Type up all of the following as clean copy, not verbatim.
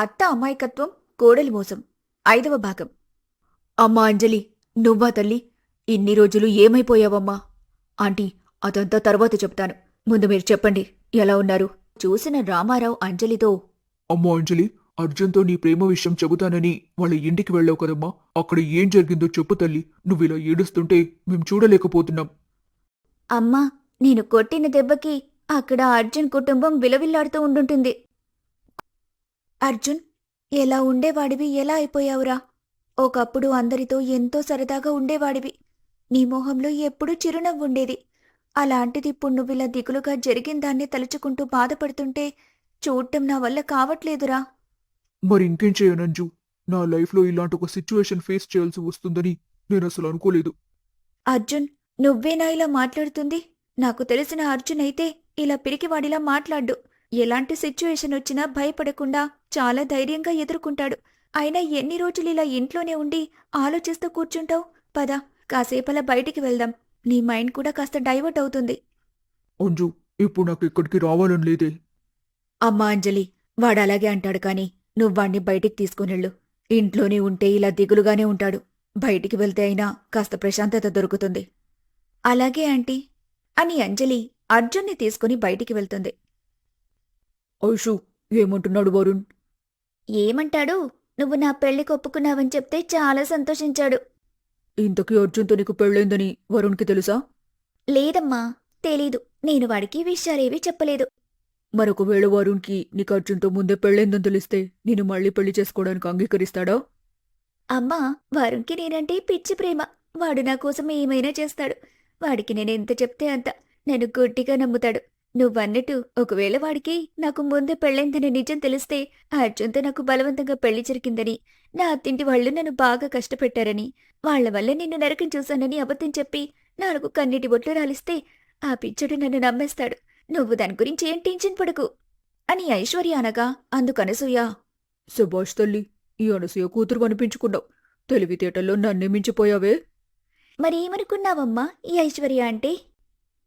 అత్త అమాయకత్వం, కోడలి మోసం 5వ భాగం. అమ్మా అంజలి, నువ్వా తల్లి? ఇన్ని రోజులు ఏమైపోయావమ్మా? ఆంటీ, అదంతా తర్వాత చెప్తాను. ముందు మీరు చెప్పండి, ఎలా ఉన్నారు? చూసిన రామారావు అంజలితో, అమ్మో అంజలి, అర్జున్తో నీ ప్రేమ విషయం చెబుతానని వాళ్ళ ఇంటికి వెళ్ళావు కదమ్మా. అక్కడ ఏం జరిగిందో చెప్పు తల్లి. నువ్విలా ఏడుస్తుంటే మేం చూడలేకపోతున్నాం. అమ్మా, నేను కొట్టిన దెబ్బకి అక్కడ అర్జున్ కుటుంబం విలవిల్లాడుతూ ఉండుంటుంది. అర్జున్, ఎలా ఉండేవాడివి, ఎలా అయిపోయావురా? ఒకప్పుడు అందరితో ఎంతో సరదాగా ఉండేవాడివి. నీ మొహంలో ఎప్పుడూ చిరునవ్వుండేది. అలాంటిది ఇప్పుడు నువ్విలా దిగులుగా జరిగిందాన్నే తలుచుకుంటూ బాధపడుతుంటే చూడటం నా వల్ల కావట్లేదురా. మరి ఇంకేం చేయనంజు? నా లైఫ్లో ఇలాంటి ఒక సిచ్యువేషన్ ఫేస్ చేయాల్సి వస్తుందని నేను అసలు అనుకోలేదు. అర్జున్, నువ్వేనా ఇలా మాట్లాడుతుంది? నాకు తెలిసిన అర్జున్ అయితే ఇలా పిరికివాడిలా మాట్లాడ్డు. ఎలాంటి సిచ్యువేషన్ వచ్చినా భయపడకుండా చాలా ధైర్యంగా ఎదుర్కొంటాడు. అయినా ఎన్ని రోజులు ఇలా ఇంట్లోనే ఉండి ఆలోచిస్తూ కూర్చుంటావు? పద, కాసేపలా బయటికి వెళ్దాం. నీ మైండ్ కూడా కాస్త డైవర్ట్ అవుతుంది. అంజు, ఇప్పుడు నాకు ఇక్కడికి రావాలని లేదే. అమ్మా అంజలి, వాడలాగే అంటాడు కాని నువ్వాణ్ణి బయటికి తీసుకునెళ్ళు. ఇంట్లోనే ఉంటే ఇలా దిగులుగానే ఉంటాడు. బయటికి వెళ్తే అయినా కాస్త ప్రశాంతత దొరుకుతుంది. అలాగే ఆంటీ అని అంజలి అర్జున్ని తీసుకుని బయటికి వెళ్తుంది. ఐషు, ఏమంటున్నాడు వరుణ్? ఏమంటాడు? నువ్వు నా పెళ్లికి ఒప్పుకున్నావని చెప్తే చాలా సంతోషించాడు. ఇంతకీ అర్జున్తో నీకు పెళ్ళైందని వరుణ్కి తెలుసా? లేదమ్మా, తెలీదు. నేను వాడికి విషయాలేవీ చెప్పలేదు. మరొకవేళ వరుణ్కి నీకు అర్జున్తో ముందే పెళ్ళైందని తెలిస్తే నేను మళ్ళీ పెళ్లి చేసుకోవడానికి అంగీకరిస్తాడా? అమ్మా, వరుణ్కి నేనంటే పిచ్చి ప్రేమ. వాడు నా కోసం ఏమైనా చేస్తాడు. వాడికి నేనెంత చెప్తే అంత. నేను గుడ్డిగా నమ్ముతాడు. నువ్వన్నట్టు ఒకవేళ వాడికి నాకు ముందే పెళ్ళైందని నిజం తెలిస్తే అర్జున్తో నాకు బలవంతంగా పెళ్లి జరిగిందని, నా అత్తింటి వాళ్ళు నన్ను బాగా కష్టపెట్టారని, వాళ్ల వల్ల నిన్ను నరకం చూశానని అబద్ధం చెప్పి 4 కన్నీటి బొట్లు రాలిస్తే ఆ పిచ్చడు నన్ను నమ్మేస్తాడు. నువ్వు దాని గురించి ఏం టెన్షన్ పడకు అని ఐశ్వర్య అనగా అందుకనసూయ, సుభాష్ తల్లి, ఈ అనసూయ కూతురు అనిపించుకున్నావు. తెలివితేటల్లో నన్నే మించిపోయావే. మరేమనుకున్నావమ్మా ఈ ఐశ్వర్య అంటే?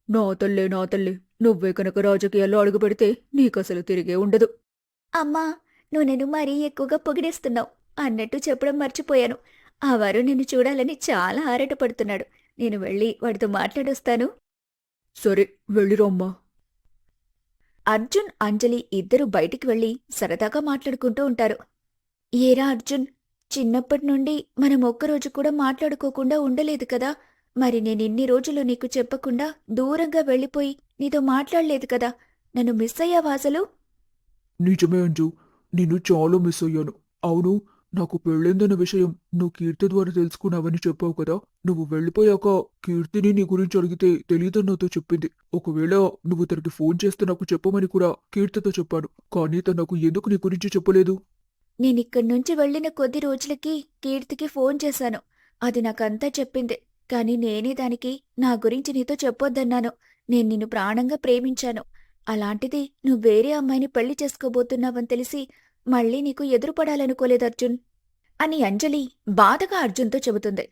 నా తల్లే, నువ్వే కనుక రాజకీయాల్లో అడుగుపెడితే నీకసలు తిరిగే ఉండదు. అమ్మా, నువ్వు నన్ను మరీ ఎక్కువగా పొగిడేస్తున్నావు. అన్నట్టు చెప్పడం మర్చిపోయాను. ఆ వారు నిన్ను చూడాలని చాలా ఆరాటపడుతున్నాడు. నేను వెళ్ళి వాడితో మాట్లాడొస్తాను. సరే, వెళ్ళిరమ్మా. అర్జున్, అంజలి ఇద్దరూ బయటికి వెళ్లి సరదాగా మాట్లాడుకుంటూ ఉంటారు. ఏరా అర్జున్, చిన్నప్పటి నుండి మనం ఒక్కరోజు కూడా మాట్లాడుకోకుండా ఉండలేదు కదా. మరి నేనిన్ని రోజులు నీకు చెప్పకుండా దూరంగా వెళ్ళిపోయి నీతో మాట్లాడలేదు కదా. నన్ను మిస్ అయ్యావా అసలు? నిజమే అంజు, నిన్ను చాలా మిస్ అయ్యాను. అవును, నాకు పెళ్ళైందన్న విషయం నువ్వు కీర్తి ద్వారా తెలుసుకున్నావని చెప్పావు కదా. నువ్వు వెళ్ళిపోయాక కీర్తిని నీ గురించి అడిగితే తెలీదని నాతో చెప్పింది. ఒకవేళ నువ్వు తనకి ఫోన్ చేస్తే నాకు చెప్పమని కూడా కీర్తితో చెప్పాను. కానీ తను నాకు ఎందుకు నీ గురించి చెప్పలేదు? నేనిక్కడి నుంచి వెళ్లిన కొద్ది రోజులకి కీర్తికి ఫోన్ చేశాను. అది నాకంతా చెప్పింది. కాని నేనే దానికి నా గురించి నీతో చెప్పొద్దన్నాను. నేను నిన్ను ప్రాణంగా ప్రేమించాను. అలాంటిది నువ్వు వేరే అమ్మాయిని పెళ్లి చేసుకోబోతున్నావని తెలిసి మళ్ళీ నీకు ఎదురుపడాలనుకోలేదు అర్జున్ అని అంజలి బాధగా అర్జున్తో చెబుతుంది.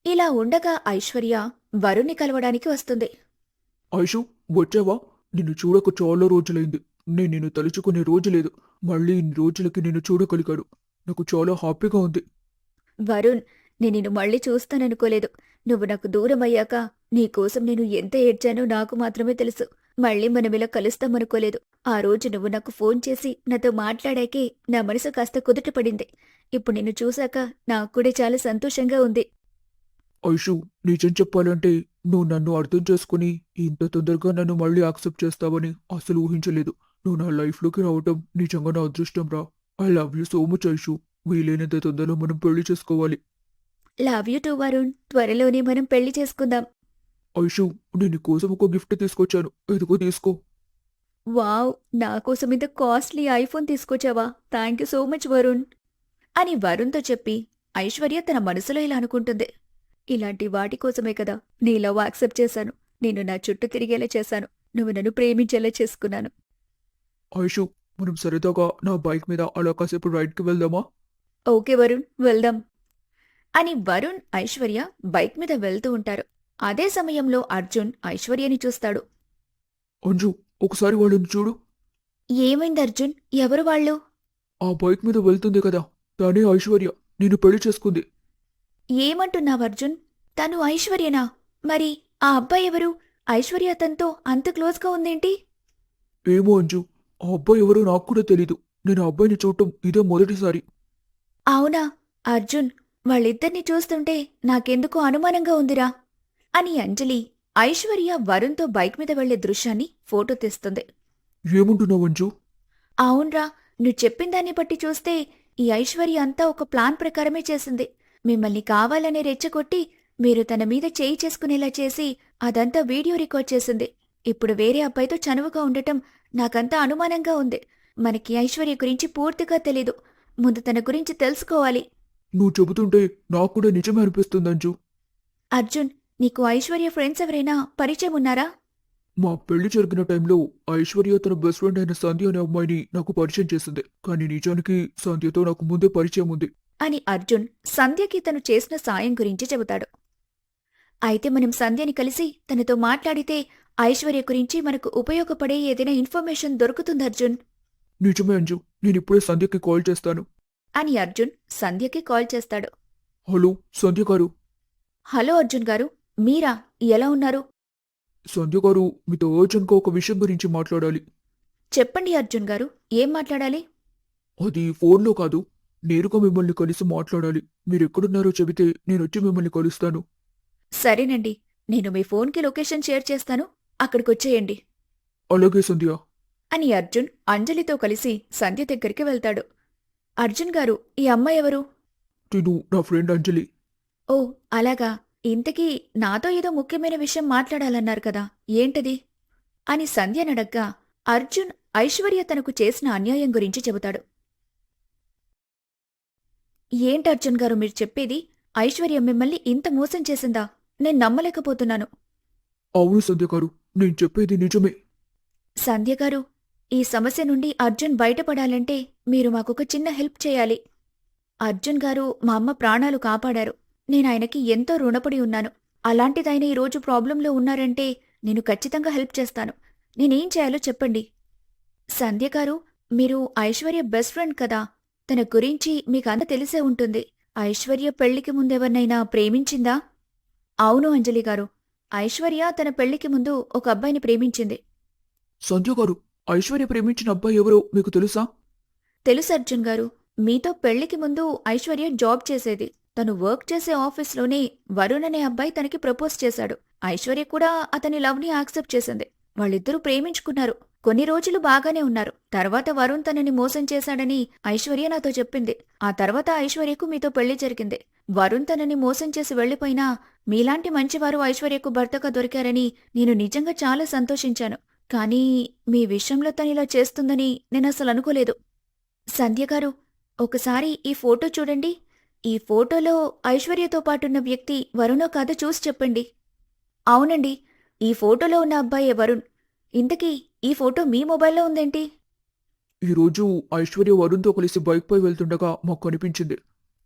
ఇలా ఉండగా ఐశ్వర్య వరుణ్ణి కలవడానికి వస్తుంది. ఐషు, వచ్చావా? నిన్ను చూడక చాలా రోజులైంది. నేను నిన్ను తలుచుకునే రోజు లేదు. మళ్ళీ ఇన్ని రోజులకి నిన్ను చూడగలిగాడు. నాకు చాలా హ్యాపీగా ఉంది. వరుణ్, నేను నిన్ను మళ్ళీ చూస్తాననుకోలేదు. నువ్వు నాకు దూరమయ్యాక నీకోసం నేను ఎంత ఏడ్చానో నాకు మాత్రమే తెలుసు. మళ్ళీ మనమిలా కలుస్తామనుకోలేదు. ఆ రోజు నువ్వు నాకు ఫోన్ చేసి నాతో మాట్లాడాకే నా మనసు కాస్త కుదుటపడింది. ఇప్పుడు నిన్ను చూశాక నాకు కూడా చాలా సంతోషంగా ఉంది. ఐషు, నిజం చెప్పాలంటే నువ్వు నన్ను అర్థం చేసుకుని ఇంత తొందరగా నన్ను మళ్ళీ యాక్సెప్ట్ చేస్తావని అసలు ఊహించలేదు. నువ్వు నా లైఫ్లోకి రావటం నిజంగా నా అదృష్టం రా. I love you so much Aishu. వీలైనంత తొందరలో మనం పెళ్లి చేసుకోవాలి. Love you two Varun. త్వరలోనే మనం పెళ్లి చేసుకుందాం. ఐషు, నేను నీకోసం ఒక గిఫ్ట్ తీసుకొచ్చాను. ఇదిగో తీసుకో. వావ్, నాకోసం ఇంత కాస్ట్లీ ఐఫోన్ తీసుకొచ్చావా? Thank you so much Varun అని వరుణ్తో చెప్పి ఐశ్వర్య తన మనసులో ఇలా అనుకుంటుంది. ఇలాంటి వాటి కోసమే కదా నీ లవ్ యాక్సెప్ట్ చేశాను. నేను నా చుట్టూ తిరిగేలా చేశాను. నువ్వు నన్ను ప్రేమించేలా చేసుకున్నాను. ఐషు, మనం సరదాగా నా బైక్ మీద అలా కాసేపు రైడ్కి వెళ్దామా? ఓకే వరుణ్, వెళ్దాం అని వరుణ్, ఐశ్వర్య బైక్ మీద వెళ్తూ ఉంటారు. అదే సమయంలో అర్జున్ ఐశ్వర్యని చూస్తాడు. అంజు, ఒకసారి వాళ్ళని చూడు. ఏమైంది అర్జున్? ఎవరు వాళ్ళు? ఆ బైక్ మీద వెళ్తుంది కదా, తనే ఐశ్వర్య. నేను పెళ్లి చేసుకుంది. ఏమంటున్నావు అర్జున్? తను ఐశ్వర్యనా? మరి ఆ అబ్బాయి ఎవరు? ఐశ్వర్య తనతో అంత క్లోజ్గా ఉందేంటి? ఏమో అంజు, ఆ అబ్బాయి ఎవరో నాకు కూడా తెలీదు. నేను ఆ అబ్బాయిని చూడటం ఇదే మొదటిసారి. అవునా? అర్జున్, వాళ్ళిద్దరిని చూస్తుంటే నాకెందుకో అనుమానంగా ఉందిరా అని అంజలి ఐశ్వర్య వరుణ్తో బైక్ మీద వెళ్లే దృశ్యాన్ని ఫోటో తీస్తుంది. ఏమంటున్నావు అంజు? అవునరా, నువ్వు చెప్పిన దాన్ని బట్టి చూస్తే ఈ ఐశ్వర్య అంతా ఒక ప్లాన్ ప్రకారమే చేసింది. మిమ్మల్ని కావాలనే రెచ్చగొట్టి మీరు తన మీద చేయి చేసుకునేలా చేసి అదంతా వీడియో రికార్డ్ చేసింది. ఇప్పుడు వేరే అబ్బాయితో చనువుగా ఉండటం నాకంతా అనుమానంగా ఉంది. మనకి ఐశ్వర్య గురించి పూర్తిగా తెలీదు. ముందు తన గురించి తెలుసుకోవాలి. నువ్వు చెబుతుంటే నాకు కూడా నిజమే అనిపిస్తుంది అంజు. అర్జున్, నీకు ఐశ్వర్య ఫ్రెండ్స్ ఎవరైనా పరిచయం ఉన్నారా? మా పెళ్లి జరిగిన టైంలో ఐశ్వర్య తన బెస్ట్ ఫ్రెండ్ అయిన సంధ్య అనే అమ్మాయిని నాకు పరిచయం చేసింది. కానీ నిజానికి సంధ్యతో నాకు ముందే పరిచయం ఉంది. అని అర్జున్ సంధ్యకి తను చేసిన సాయం గురించి చెబుతాడు. అయితే మనం సంధ్యని కలిసి తనతో మాట్లాడితే ఐశ్వర్య గురించి మనకు ఉపయోగపడే ఏదైనా ఇన్ఫర్మేషన్ దొరుకుతుంది అర్జున్. నిజమే అంజు, నేనిప్పుడే సంధ్యకి కాల్ చేస్తాను. అని అర్జున్ సంధ్యకి కాల్ చేస్తాడు. హలో సంధ్య గారు. హలో అర్జున్ గారు, మీరా? ఎలా ఉన్నారు? సంధ్య గారు, మీతో అర్జెంట్గా ఒక విషయం గురించి మాట్లాడాలి. చెప్పండి అర్జున్ గారు, ఏం మాట్లాడాలి? అది ఫోన్లో కాదు, నేరుగా మిమ్మల్ని కలిసి మాట్లాడాలి. మీరెక్కడున్నారో చెబితే నేనొచ్చి మిమ్మల్ని కలుస్తాను. సరేనండి, నేను మీ ఫోన్కి లొకేషన్ షేర్ చేస్తాను, అక్కడికొచ్చేయండి. అలాగే సంధ్య. అని అర్జున్ అంజలితో కలిసి సంధ్య దగ్గరికి వెళ్తాడు. అర్జున్ గారు, ఈ అమ్మాయి ఎవరు? తిను నా ఫ్రెండ్ అంజలి. ఓ అలాగా. ఇంతకీ నాతో ఏదో ముఖ్యమైన విషయం మాట్లాడాలన్నారు కదా, ఏంటది? అని సంధ్యనడగ్గా అర్జున్ ఐశ్వర్య తనకు చేసిన అన్యాయం గురించి చెబుతాడు. ఏంటర్జున్ గారు మీరు చెప్పేది? ఐశ్వర్య మిమ్మల్ని ఇంత మోసం చేసిందా? నేను నమ్మలేకపోతున్నాను. అవును సంధ్య గారు, నేను చెప్పేది నిజమే. సంధ్యగారు, ఈ సమస్య నుండి అర్జున్ బయటపడాలంటే మీరు మాకొక చిన్న హెల్ప్ చేయాలి. అర్జున్ గారు మా అమ్మ ప్రాణాలు కాపాడారు. నేనాయనకి ఎంతో రుణపడి ఉన్నాను. అలాంటిదాయన ఈరోజు ప్రాబ్లంలో ఉన్నారంటే నేను ఖచ్చితంగా హెల్ప్ చేస్తాను. నేనేం చేయాలో చెప్పండి. సంధ్యగారు, మీరు ఐశ్వర్య బెస్ట్ ఫ్రెండ్ కదా, తన గురించి మీకంతా తెలిసే ఉంటుంది. ఐశ్వర్య పెళ్లికి ముందెవరినైనా ప్రేమించిందా? అవును అంజలి గారు, ఐశ్వర్య తన పెళ్లికి ముందు ఒక అబ్బాయిని ప్రేమించింది. సంధ్య గారు, ఐశ్వర్య ప్రేమించిన అబ్బాయి ఎవరో మీకు తెలుసా? తెలుసు అర్జున్ గారు, మీతో పెళ్లికి ముందు ఐశ్వర్య జాబ్ చేసేది. తను వర్క్ చేసే ఆఫీస్లోనే వరుణ్ అనే అబ్బాయి తనకి ప్రపోజ్ చేశాడు. ఐశ్వర్య కూడా అతని లవ్ని యాక్సెప్ట్ చేసింది. వాళ్ళిద్దరూ ప్రేమించుకున్నారు. కొన్ని రోజులు బాగానే ఉన్నారు. తర్వాత వరుణ్ తనని మోసం చేశాడని ఐశ్వర్య నాతో చెప్పింది. ఆ తర్వాత ఐశ్వర్యకు మీతో పెళ్లి జరిగింది. వరుణ్ తనని మోసం చేసి వెళ్లిపోయినా మీలాంటి మంచివారు ఐశ్వర్యకు భర్తగా దొరికారని నేను నిజంగా చాలా సంతోషించాను. కానీ మీ విషయంలో తనిలా చేస్తుందని నేనసలు అనుకోలేదు. సంధ్యగారు, ఒకసారి ఈ ఫోటో చూడండి. ఈ ఫోటోలో ఐశ్వర్యతో పాటున్న వ్యక్తి వరుణో కాదో చూసి చెప్పండి. అవునండి, ఈ ఫోటోలో ఉన్న అబ్బాయే వరుణ్. ఇంతకీ ఈ ఫోటో మీ మొబైల్లో ఉందేంటి? ఈరోజు ఐశ్వర్య వరుణ్తో కలిసి బైక్పై వెళ్తుండగా మాకు కనిపించింది.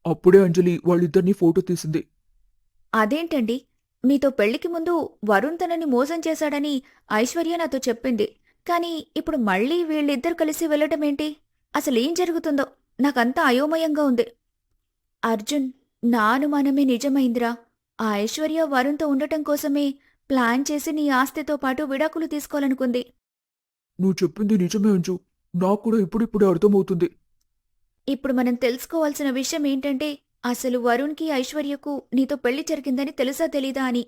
అప్పుడే అంజలి వాళ్ళిద్దరినీ ఫోటో తీసింది. అదేంటండి, మీతో పెళ్లికి ముందు వరుణ్ తనని మోసం చేశాడని ఐశ్వర్య నాతో చెప్పింది. కానీ ఇప్పుడు మళ్ళీ వీళ్ళిద్దరు కలిసి వెళ్లటమేంటి? అసలేం జరుగుతుందో నాకంతా అయోమయంగా ఉంది. అర్జున్, నా అనుమానమే నిజమైందిరా. ఆ ఐశ్వర్య వరుణ్తో ఉండటం కోసమే ప్లాన్ చేసి నీ ఆస్తితో పాటు విడాకులు తీసుకోవాలనుకుంది. నువ్వు చెప్పింది నిజమే అంజు, నాకు కూడా ఇప్పుడిప్పుడే అర్థమవుతుంది. ఇప్పుడు మనం తెలుసుకోవాల్సిన విషయం ఏంటంటే, అసలు వరుణ్కి ఐశ్వర్యకు నీతో పెళ్లి జరిగిందని తెలుసా తెలీదా అని.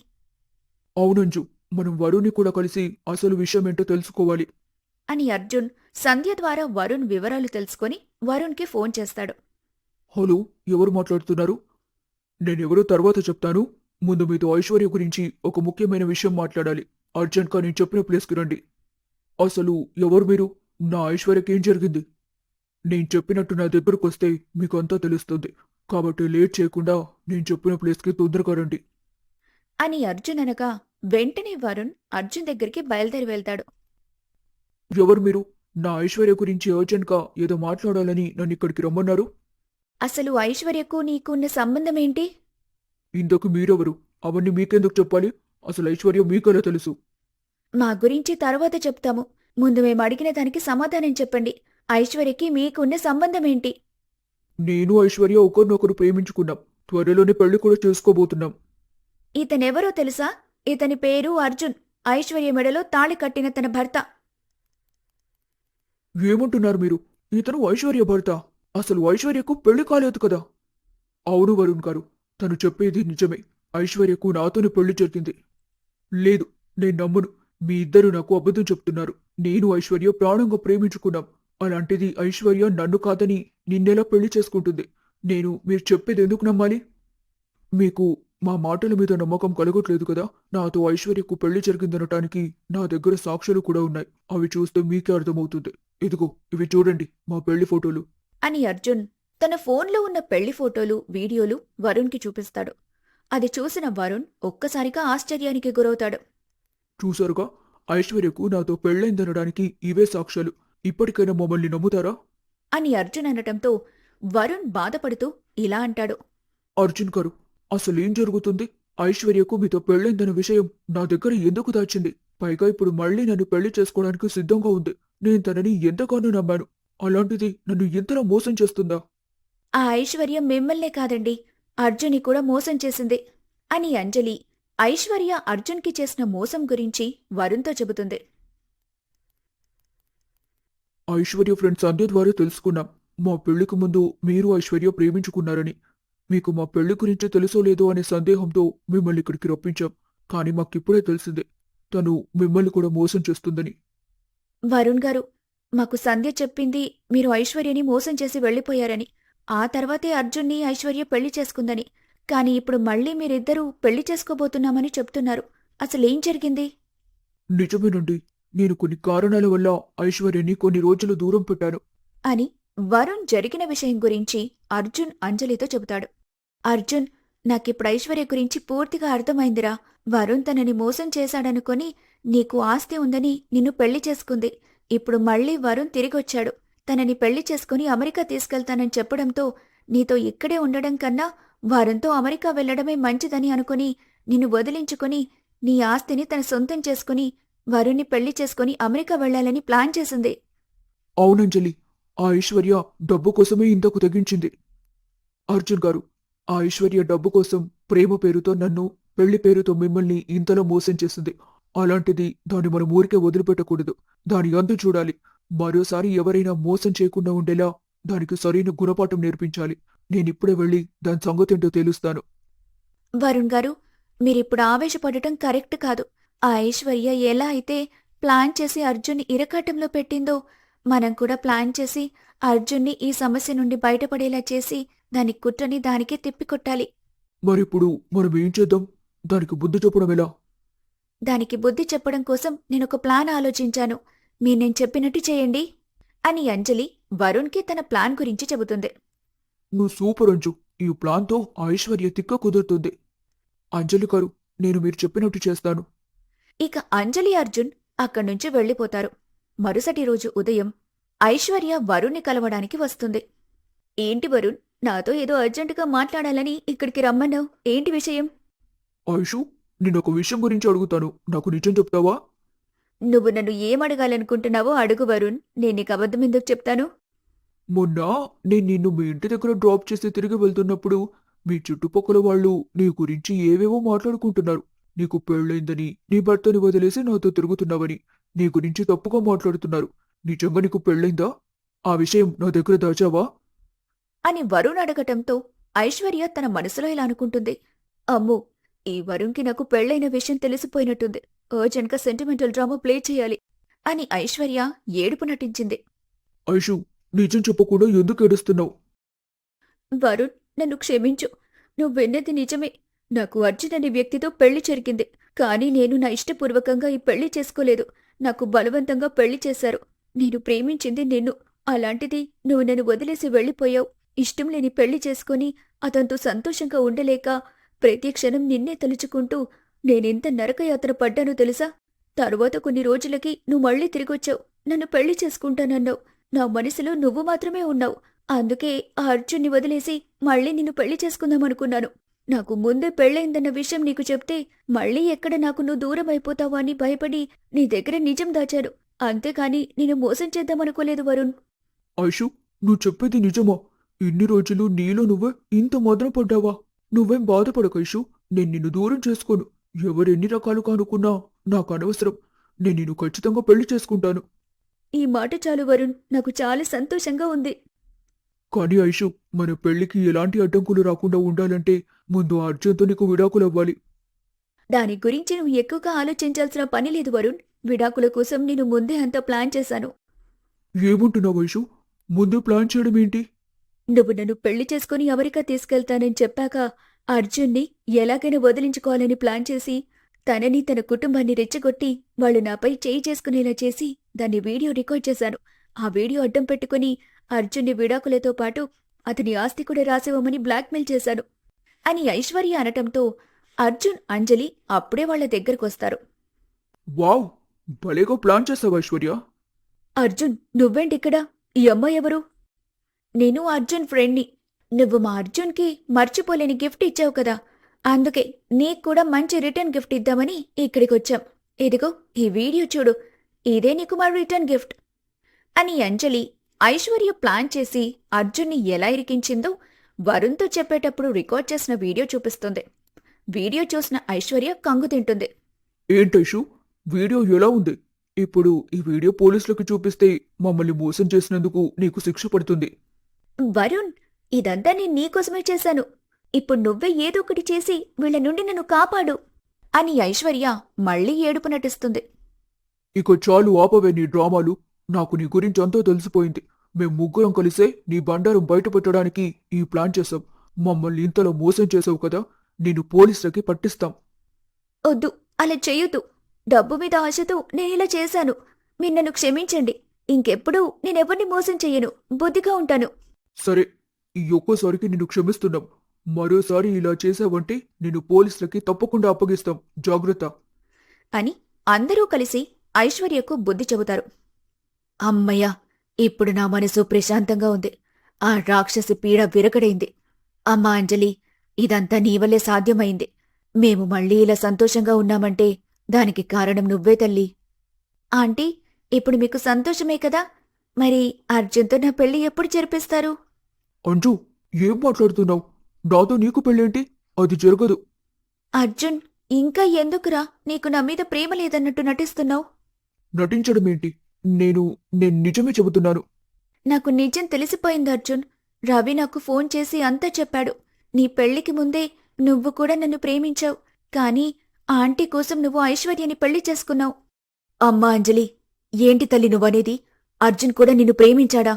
అవునంజు, మనం వరుణ్ని కూడా కలిసి అసలు విషయం ఏంటో తెలుసుకోవాలి. అని అర్జున్ సంధ్య ద్వారా వరుణ్ వివరాలు తెలుసుకొని వరుణ్కి ఫోన్ చేస్తాడు. హలో, ఎవరు మాట్లాడుతున్నారు? నేనెవరో తర్వాత చెప్తాను. ముందు మీతో ఐశ్వర్య గురించి ఒక ముఖ్యమైన విషయం మాట్లాడాలి. అర్జెంట్గా నేను చెప్పిన ప్లేస్కి రండి. అసలు ఎవరు మీరు? నా ఐశ్వర్యకి ఏం జరిగింది? నేను చెప్పినట్టు నా దగ్గరకు వస్తే మీకు అంతా తెలుస్తుంది. కాబట్టి లేట్ చేయకుండా నేను చెప్పిన ప్లేస్కి తొందరగా రండి. అని అర్జున్ అనగా వెంటనే వరుణ్ అర్జున్ దగ్గరికి బయలుదేరి వెళ్తాడు. ఎవరు మీరు? నా ఐశ్వర్య గురించి అర్జెంట్గా ఏదో మాట్లాడాలని నన్ను ఇక్కడికి రమ్మన్నారు. అసలు ఐశ్వర్యకు నీకున్న సంబంధమేంటి? ఇంతకు మీరెవరు? అవన్నీ మీకెందుకు చెప్పాలి? అసలు ఐశ్వర్య మీకెలా తెలుసు? మా గురించి తర్వాత చెప్తాము. ముందు మేము అడిగిన దానికి సమాధానం చెప్పండి. ఐశ్వర్యకి మీకున్న సంబంధమేంటి? నేను ఐశ్వర్య ఒకరినొకరు ప్రేమించుకున్నాం. త్వరలోనే పెళ్లి కూడా చేసుకోబోతున్నాం. ఇతనెవరో తెలుసా? ఇతని పేరు అర్జున్. ఐశ్వర్య మెడలో తాళి కట్టిన తన భర్త. ఏమంటున్నారు మీరు? ఇతను ఐశ్వర్య భర్త. అసలు ఐశ్వర్యకు పెళ్లి కాలేదు కదా? అవును వరుణ్ గారు, తను చెప్పేది నిజమే. ఐశ్వర్యకు నాతోనే పెళ్లి జరిగింది. లేదు, నేను నమ్మను. మీ ఇద్దరు నాకు అబద్ధం చెప్తున్నారు. నేను ఐశ్వర్య ప్రాణంగా ప్రేమించుకున్నాం. అలాంటిది ఐశ్వర్య నన్ను కాదని నిన్నెలా పెళ్లి చేసుకుంటుంది? మీరు చెప్పేది ఎందుకు నమ్మాలి? మీకు మా మాటల మీద నమ్మకం కలగట్లేదు కదా? నాతో ఐశ్వర్యకు పెళ్లి జరిగిందనటానికి నా దగ్గర సాక్ష్యాలు కూడా ఉన్నాయి. అవి చూస్తే మీకే అర్థమవుతుంది. ఇదిగో ఇవి చూడండి, మా పెళ్లి ఫోటోలు. అని అర్జున్ తన ఫోన్లో ఉన్న పెళ్లి ఫోటోలు, వీడియోలు వరుణ్కి చూపిస్తాడు. అది చూసిన వరుణ్ ఒక్కసారిగా ఆశ్చర్యానికి గురవుతాడు. చూసారుగా, ఐశ్వర్యకు నాతో పెళ్లైందనడానికి ఇవే సాక్ష్యాలు. ఇప్పటికైనా మమ్మల్ని నమ్ముతారా? అని అర్జున్ అనటంతో వరుణ్ బాధపడుతూ ఇలా అంటాడు. అర్జున్ గారు, అసలేం జరుగుతుంది? ఐశ్వర్యకు మీతో పెళ్లైందన్న విషయం నా దగ్గర ఎందుకు దాచింది? పైగా ఇప్పుడు మళ్ళీ నన్ను పెళ్లి చేసుకోవడానికి సిద్ధంగా ఉంది. నేను తనని ఎంతగానో నమ్మాను. అలాంటిది నన్ను ఇంతలా మోసం చేస్తుందా? ఆ ఐశ్వర్య మిమ్మల్నే కాదండి, అర్జున్ని కూడా మోసం చేసింది అని అంజలి ఐశ్వర్య అర్జున్కి చేసిన మోసం గురించి వరుణ్తో చెబుతుంది. ఐశ్వర్య ఫ్రెండ్ సంధ్య ద్వారా తెలుసుకున్నాం. మా పెళ్లికి ముందు మీరు ఐశ్వర్య ప్రేమించుకున్నారని. మీకు మా పెళ్లి గురించి తెలుసో లేదో అనే సందేహంతో మిమ్మల్ని ఇక్కడికి రప్పించాం. కానీ మాకిప్పుడే తెలిసిందే, తను మిమ్మల్ని కూడా మోసం చేస్తుందని. వరుణ్ గారు, మాకు సంధ్య చెప్పింది మీరు ఐశ్వర్యని మోసం చేసి వెళ్లిపోయారని. ఆ తర్వాతే అర్జున్ని ఐశ్వర్య పెళ్లి చేసుకుందని. కాని ఇప్పుడు మళ్ళీ మీరిద్దరూ పెళ్లి చేసుకోబోతున్నామని చెప్తున్నారు. అసలేం జరిగింది? నిజమేనండి. నేను కొన్ని కారణాల వల్ల ఐశ్వర్యని కొన్ని రోజులు దూరం పెట్టాను. అని వరుణ్ జరిగిన విషయం గురించి అర్జున్ అంజలితో చెబుతాడు. అర్జున్, నాకిప్పుడు ఐశ్వర్య గురించి పూర్తిగా అర్థమైందిరా. వరుణ్ తనని మోసం చేశాడనుకొని నీకు ఆస్తి ఉందని నిన్ను పెళ్లి చేసుకుంది. ఇప్పుడు మళ్ళీ వరుణ్ తిరిగొచ్చాడు. తనని పెళ్లి చేసుకుని అమెరికా తీసుకెళ్తానని చెప్పడంతో నీతో ఇక్కడే ఉండడం కన్నా వరుణ్తో అమెరికా వెళ్లడమే మంచిదని అనుకుని నిన్ను వదిలించుకుని నీ ఆస్తిని తన సొంతం చేసుకుని వరుణ్ణి పెళ్లి చేసుకుని అమెరికా వెళ్లాలని ప్లాన్ చేసింది. అవునంజలి, ఆ ఐశ్వర్య డబ్బు కోసమే ఇంతకు తెగించింది. అర్జున్ గారు, ఆ ఐశ్వర్య డబ్బు కోసం ప్రేమ పేరుతో నన్ను, పెళ్లి పేరుతో మిమ్మల్ని ఇంతలో మోసం చేసింది. అలాంటిది దాన్ని మనం ఊరికే వదిలిపెట్టకూడదు. దాని అంతు చూడాలి. మరోసారి ఎవరైనా మోసం చేయకుండా ఉండేలా దానికి సరైన గుణపాఠం నేర్పించాలి. నేనిప్పుడే వెళ్ళి దాని సంగతేంటో తెలుస్తాను. వరుణ్ గారు, మీరిప్పుడు ఆవేశపడటం కరెక్ట్ కాదు. ఆ ఐశ్వర్య ఎలా అయితే ప్లాన్ చేసి అర్జున్ని ఇరకాటంలో పెట్టిందో మనం కూడా ప్లాన్ చేసి అర్జున్ని ఈ సమస్య నుండి బయటపడేలా చేసి దాని కుట్రని దానికే తిప్పికొట్టాలి. మరిప్పుడు మనం ఏం చేద్దాం? దానికి బుద్ధి చెప్పడం ఎలా? దానికి బుద్ధి చెప్పడం కోసం నేనొక ప్లాన్ ఆలోచించాను. నేను చెప్పినట్టు చేయండి అని అంజలి వరుణ్కి తన ప్లాన్ గురించి చెబుతుంది. నువ్వు సూపర్ అంజు. ఈ ప్లాన్తో ఆ ఐశ్వర్య తిక్క కుదురుతుంది. అంజలి గారు, నేను మీరు చెప్పినట్టు చేస్తాను. ఇక అంజలి అర్జున్ అక్కడ్నుంచి వెళ్లిపోతారు. మరుసటి రోజు ఉదయం ఐశ్వర్య వరుణ్ణి కలవడానికి వస్తుంది. ఏంటి వరుణ్, నాతో ఏదో అర్జెంటుగా మాట్లాడాలని ఇక్కడికి రమ్మన్నావు. ఏంటి విషయం? ఐషు, నేనొక విషయం గురించి అడుగుతాను. నాకు నిజం చెప్తావా? నువ్వు నన్ను ఏమడగాలనుకుంటున్నావో అడుగు వరుణ్. నేను నీకు అబద్ధం ఎందుకు చెప్తాను? మొన్న నేను నిన్ను మీ ఇంటి దగ్గర డ్రాప్ చేసి తిరిగి వెళ్తున్నప్పుడు మీ చుట్టుపక్కల వాళ్ళు నీ గురించి ఏవేవో మాట్లాడుకుంటున్నారు. నీకు పెళ్ళైందని, నీ భర్తని వదిలేసి నాతో తిరుగుతున్నావని, నీ గురించి తప్పుగా మాట్లాడుతున్నారు. నిజంగా నీకు పెళ్ళైందా? ఆ విషయం నా దగ్గర దాచావా? అని వరుణ్ అడగటంతో ఐశ్వర్య తన మనసులో ఇలా అనుకుంటుంది. అమ్మో, ఈ వరుణ్కి నాకు పెళ్లైన విషయం తెలిసిపోయినట్టుంది. అర్జెంట్గా సెంటిమెంటల్ డ్రామా ప్లే చేయాలి అని ఐశ్వర్య ఏడుపు నటించింది. ఐషు, నిజం చెప్పకుండా ఎందుకు ఏడుస్తున్నావు? వరుణ్, నన్ను క్షమించు. నువ్వు విన్నది నిజమే. నాకు అర్జున్ అనే వ్యక్తితో పెళ్లి జరిగింది. కానీ నేను నా ఇష్టపూర్వకంగా ఈ పెళ్లి చేసుకోలేదు. నాకు బలవంతంగా పెళ్లి చేశారు. నేను ప్రేమించింది నిన్ను. అలాంటిది నువ్వు నన్ను వదిలేసి వెళ్లిపోయావు. ఇష్టం లేని పెళ్లి చేసుకుని అతనితో సంతోషంగా ఉండలేక ప్రతి క్షణం నిన్నే తలుచుకుంటూ నేనెంత నరకయాత్ర పడ్డానో తెలుసా? తరువాత కొన్ని రోజులకి నువ్వు మళ్ళీ తిరిగొచ్చావు. నన్ను పెళ్లి చేసుకుంటానన్నావు. నా మనసులో నువ్వు మాత్రమే ఉన్నావు. అందుకే ఆ అర్జున్ని వదిలేసి మళ్ళీ నిన్ను పెళ్లి చేసుకుందామనుకున్నాను. నాకు ముందే పెళ్లైందన్న విషయం నీకు చెప్తే మళ్ళీ ఎక్కడ నాకు నువ్వు దూరం అయిపోతావా అని భయపడి నీ దగ్గర నిజం దాచాను. అంతేకాని నిన్ను మోసం చేద్దామనుకోలేదు వరుణ్. ఐషు, నువ్వు చెప్పేది నిజమా? ఇన్ని రోజులు నీలో నువ్వే ఇంత మదన పడ్డావా? నువ్వేం బాధపడకు ఐషు, నేను నిన్ను దూరం చేసుకోను. ఎవరెన్ని రకాలుగా అనుకున్నా నాకు అనవసరం. నేను నిన్ను ఖచ్చితంగా పెళ్లి చేసుకుంటాను. ఈ మాట చాలు వరుణ్, నాకు చాలా సంతోషంగా ఉంది. కానీ ఐషు, మన పెళ్లికి ఎలాంటి అడ్డంకులు రాకుండా ఉండాలంటే ముందు ఆ అర్జున్తో నీకు విడాకులు అవ్వాలి. దాని గురించి నువ్వు ఎక్కువగా ఆలోచించాల్సిన పని లేదు వరుణ్. విడాకుల కోసం నేను ముందే అంతా ప్లాన్ చేశాను. ఏముంటున్నావు ఐషు? ముందు ప్లాన్ చేయడం ఏంటి? నువ్వు నన్ను పెళ్లి చేసుకుని అమెరికా తీసుకెళ్తానని చెప్పాక అర్జున్ని ఎలాగైనా వదిలించుకోవాలని ప్లాన్ చేసి తనని తన కుటుంబాన్ని రెచ్చగొట్టి వాళ్ళు నాపై చేయి చేసుకునేలా చేసి దాన్ని వీడియో రికార్డ్ చేశాను. ఆ వీడియో అడ్డం పెట్టుకుని అర్జున్ని విడాకులతో పాటు అతని ఆస్తి కూడా రాసివ్వమని బ్లాక్మెయిల్ చేశాను అని ఐశ్వర్య అనటంతో అర్జున్, అంజలి అప్పుడే వాళ్ల దగ్గరకొస్తారు. వావ్, భలేగా ప్లాన్ చేసావు ఐశ్వర్య. అర్జున్, నువ్వేంటిక్కడ? ఈ అమ్మాయి ఎవరు? నేను అర్జున్ ఫ్రెండ్ని. నువ్వు మా అర్జున్కి మర్చిపోలేని గిఫ్ట్ ఇచ్చావు కదా, అందుకే నీకు కూడా మంచి రిటర్న్ గిఫ్ట్ ఇద్దామని ఇక్కడికొచ్చాం. ఇదిగో ఈ వీడియో చూడు, ఇదే నీకు మా రిటర్న్ గిఫ్ట్ అని అంజలి ఐశ్వర్య ప్లాన్ చేసి అర్జున్ని ఎలా ఇరికించిందో వరుణ్తో చెప్పేటప్పుడు రికార్డ్ చేసిన వీడియో చూపిస్తుంది. వీడియో చూసిన ఐశ్వర్య కంగు తింటుంది. ఏంటైషు, వీడియో ఎలా ఉంది? ఇప్పుడు ఈ వీడియో పోలీసులకు చూపిస్తే మమ్మల్ని మోసం చేసినందుకు నీకు శిక్ష పడుతుంది. వరుణ్, ఇదంతా నేను నీకోసమే చేశాను. ఇప్పుడు నువ్వే ఏదో ఒకటి చేసి వీళ్ల నుండి నన్ను కాపాడు అని ఐశ్వర్య మళ్లీ ఏడుపు నటిస్తుంది. ఇక చాలు, ఆపవే నీ డ్రామాలు. నాకు నీ గురించి అంతా తెలిసిపోయింది. మేం ముగ్గురం కలిసే నీ బండారం బయటపెట్టడానికి ఈ ప్లాన్ చేశాం. మమ్మల్ని ఇంతలో మోసం చేసావు కదా, నిన్ను పోలీసులకి పట్టిస్తాం. వద్దు, అలా చెయ్యొద్దు. డబ్బు మీద ఆశతో నేనిలా చేశాను. మీరు నన్ను క్షమించండి. ఇంకెప్పుడూ నేనెవరిని మోసం చెయ్యను. బుద్ధిగా ఉంటాను. సరే, ఈ ఒక్కోసారికి నిన్ను క్షమిస్తున్నాం. మరోసారి ఇలా చేశావంటే నిన్ను పోలీసులకి తప్పకుండా అప్పగిస్తాం. జాగ్రత్త అని అందరూ కలిసి ఐశ్వర్యకు బుద్ధి చెబుతారు. అమ్మయ్యా, ఇప్పుడు నా మనసు ప్రశాంతంగా ఉంది. ఆ రాక్షసి పీడ విరగడైంది. అమ్మా అంజలి, ఇదంతా నీవల్లే సాధ్యమైంది. మేము మళ్ళీ ఇలా సంతోషంగా ఉన్నామంటే దానికి కారణం నువ్వే తల్లి. ఆంటీ, ఇప్పుడు మీకు సంతోషమే కదా? మరి అర్జున్తో నా పెళ్లి ఎప్పుడు జరిపిస్తారు? అంజు, ఏం మాట్లాడుతున్నావు? నాతో నీకు పెళ్ళేంటి? అది జరగదు. అర్జున్, ఇంకా ఎందుకురా నీకు నా మీద ప్రేమ లేదన్నట్టు నటిస్తున్నావు? నటించడమేంటి? నేను నిజమే చెబుతున్నాను. నాకు నిజం తెలిసిపోయింది అర్జున్. రవి నాకు ఫోన్ చేసి అంతా చెప్పాడు. నీ పెళ్లికి ముందే నువ్వు కూడా నన్ను ప్రేమించావు. కానీ ఆంటీ కోసం నువ్వు ఐశ్వర్యని పెళ్లి చేసుకున్నావు. అమ్మా అంజలి, ఏంటి తల్లి నువ్వనేది? అర్జున్ కూడా నిన్ను ప్రేమించాడా?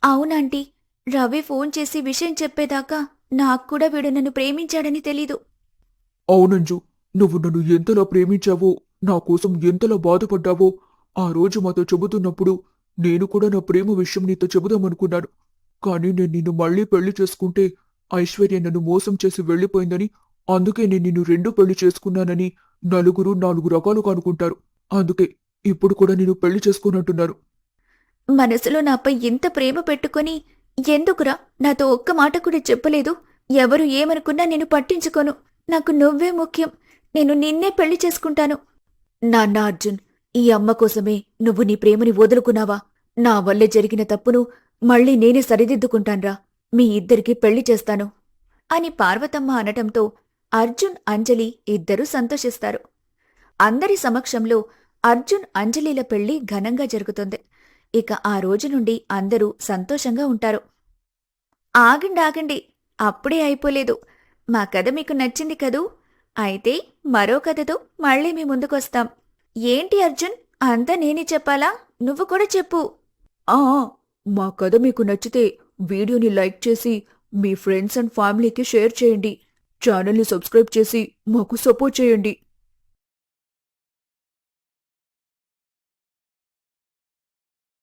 అవునాంటీ, రవి ఫోన్ చేసి విషయం చెప్పేదాకా నాక్కూడా వీడు నన్ను ప్రేమించాడని తెలీదు. అవునంజు, నువ్వు నన్ను ఎంతలా ప్రేమించావో, నా కోసం ఎంతలా బాధపడ్డావో ఆ రోజు మాతో చెబుతున్నప్పుడు నేను కూడా నా ప్రేమ విషయం నీతో చెబుదామనుకున్నాను. కానీ నేను నిన్ను మళ్లీ పెళ్లి చేసుకుంటే ఐశ్వర్య నన్ను మోసం చేసి వెళ్లిపోయిందని, అందుకే నేను నిన్ను రెండో పెళ్లి చేసుకున్నానని నలుగురు 4 రకాలుగా అనుకుంటారు. అందుకే ఇప్పుడు కూడా నేను పెళ్లి చేసుకోనంటున్నాను. మనసులో నాపై ఇంత ప్రేమ పెట్టుకొని ఎందుకురా నాతో ఒక్క మాట కూడా చెప్పలేదు? ఎవరు ఏమనుకున్నా నేను పట్టించుకోను. నాకు నువ్వే ముఖ్యం. నేను నిన్నే పెళ్లి చేసుకుంటాను. నాన్న అర్జున్, ఈ అమ్మ కోసమే నువ్వు నీ ప్రేమని వదులుకున్నావా? నా వల్లే జరిగిన తప్పును మళ్ళీ నేనే సరిదిద్దుకుంటాన్రా. మీ ఇద్దరికీ పెళ్లి చేస్తాను అని పార్వతమ్మ అనటంతో అర్జున్, అంజలి ఇద్దరూ సంతోషిస్తారు. అందరి సమక్షంలో అర్జున్, అంజలిల పెళ్లి ఘనంగా జరుగుతుంది. ఇక ఆ రోజు నుండి అందరూ సంతోషంగా ఉంటారు. ఆగండి, అప్పుడే అయిపోలేదు. మా కథ మీకు నచ్చింది కదూ? అయితే మరో కథతో మళ్ళీ మీ ముందుకొస్తాం. ఏంటి అర్జున్, అంతా నేనే చెప్పాలా? నువ్వు కూడా చెప్పు. మా కథ మీకు నచ్చితే వీడియోని లైక్ చేసి మీ ఫ్రెండ్స్ అండ్ ఫ్యామిలీకి షేర్ చేయండి. ఛానల్ని సబ్స్క్రైబ్ చేసి మాకు సపోర్ట్ చేయండి.